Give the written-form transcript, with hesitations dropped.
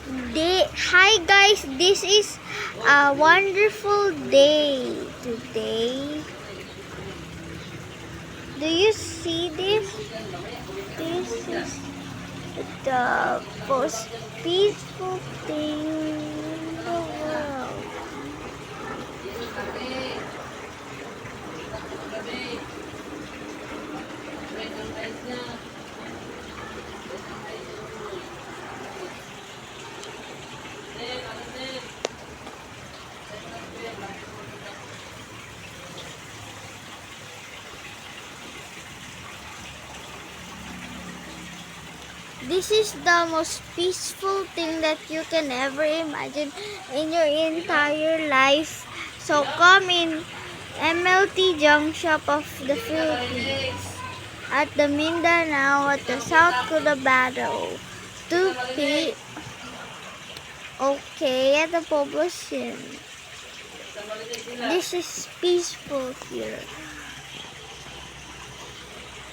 Hi guys, this is a wonderful day today. Do you see this? This is the most peaceful thing in the world. This is the most peaceful thing that you can ever imagine in your entire life. So come in MLT Junk Shop of the Philippines at the Mindanao at the South Cotabato 2P. Okay, at the Poblacion. This is peaceful here.